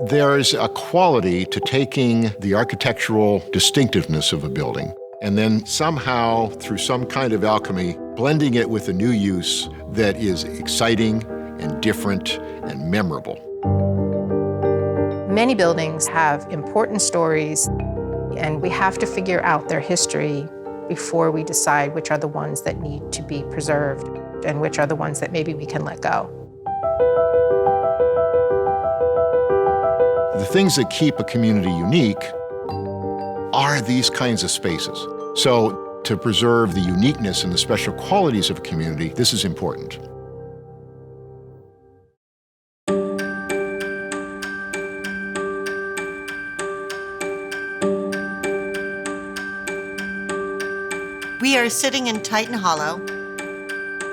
There's a quality to taking the architectural distinctiveness of a building and then somehow, through some kind of alchemy, blending it with a new use that is exciting and different and memorable. Many buildings have important stories, and we have to figure out their history before we decide which are the ones that need to be preserved and which are the ones that maybe we can let go. The things that keep a community unique are these kinds of spaces. So to preserve the uniqueness and the special qualities of a community, this is important. We are sitting in Titan Hollow,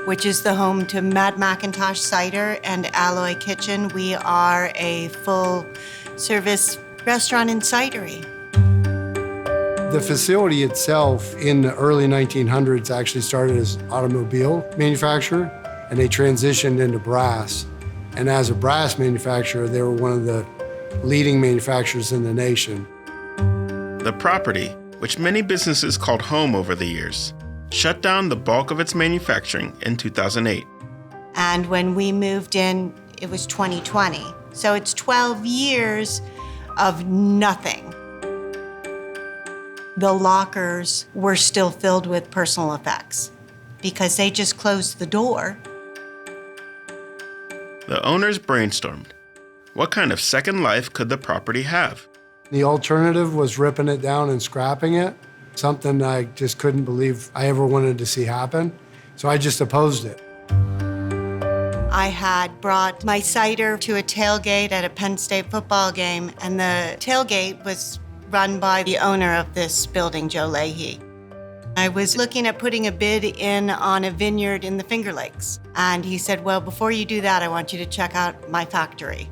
which is the home to Mad Macintosh Cider and Alloy Kitchen. We are a full-service restaurant and cidery. The facility itself in the early 1900s actually started as automobile manufacturer, and they transitioned into brass. And as a brass manufacturer, they were one of the leading manufacturers in the nation. The property, which many businesses called home over the years, shut down the bulk of its manufacturing in 2008. And when we moved in, it was 2020. So it's 12 years of nothing. The lockers were still filled with personal effects because they just closed the door. The owners brainstormed. What kind of second life could the property have? The alternative was ripping it down and scrapping it, something I just couldn't believe I ever wanted to see happen. So I just opposed it. I had brought my cider to a tailgate at a Penn State football game, and the tailgate was run by the owner of this building, Joe Leahy. I was looking at putting a bid in on a vineyard in the Finger Lakes, and he said, well, before you do that, I want you to check out my factory.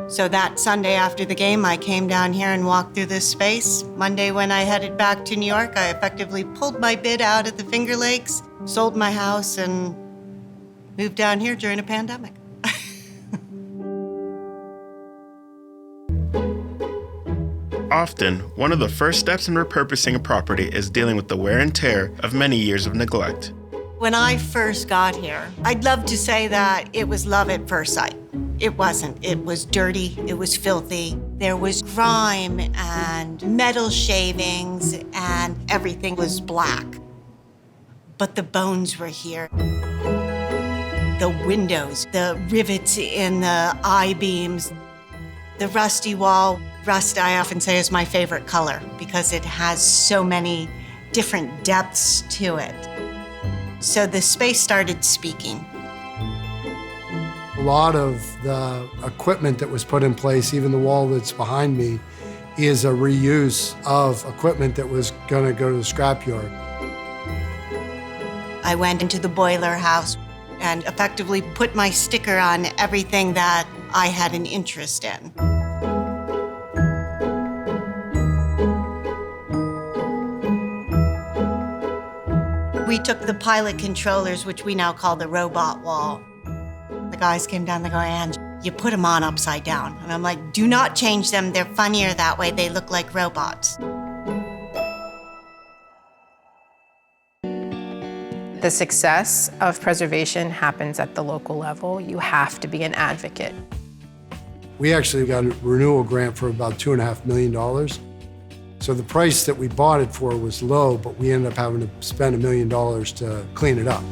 So that Sunday after the game, I came down here and walked through this space. Monday, when I headed back to New York, I effectively pulled my bid out at the Finger Lakes, sold my house, and moved down here during a pandemic. Often, one of the first steps in repurposing a property is dealing with the wear and tear of many years of neglect. When I first got here, I'd love to say that it was love at first sight. It wasn't. It was dirty, it was filthy. There was grime and metal shavings, and everything was black. But the bones were here. The windows, the rivets in the I-beams, the rusty wall. Rust, I often say, is my favorite color because it has so many different depths to it. So the space started speaking. A lot of the equipment that was put in place, even the wall that's behind me, is a reuse of equipment that was going to go to the scrapyard. I went into the boiler house and effectively put my sticker on everything that I had an interest in. We took the pilot controllers, which we now call the robot wall. The guys came down, they go, Ange, you put them on upside down. And I'm like, do not change them. They're funnier that way. They look like robots. The success of preservation happens at the local level. You have to be an advocate. We actually got a renewal grant for about $2.5 million. So the price that we bought it for was low, but we ended up having to spend $1 million to clean it up.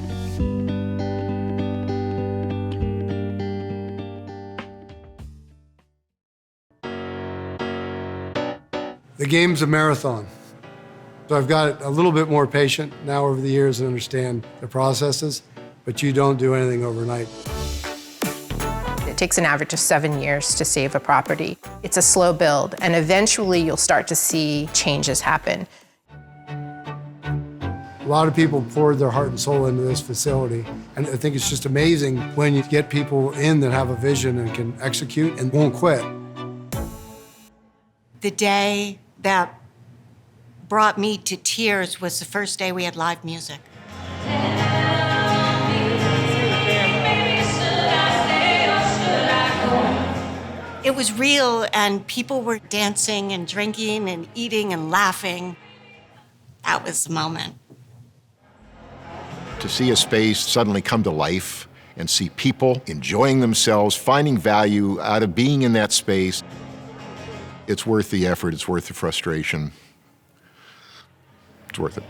The game's a marathon. So I've got a little bit more patient now over the years and understand the processes, but you don't do anything overnight. It takes an average of 7 years to save a property. It's a slow build, and eventually you'll start to see changes happen. A lot of people poured their heart and soul into this facility, and I think it's just amazing when you get people in that have a vision and can execute and won't quit. The day that brought me to tears was the first day we had live music. It was real, and people were dancing and drinking and eating and laughing. That was the moment. To see a space suddenly come to life and see people enjoying themselves, finding value out of being in that space, it's worth the effort, it's worth the frustration. It's worth it.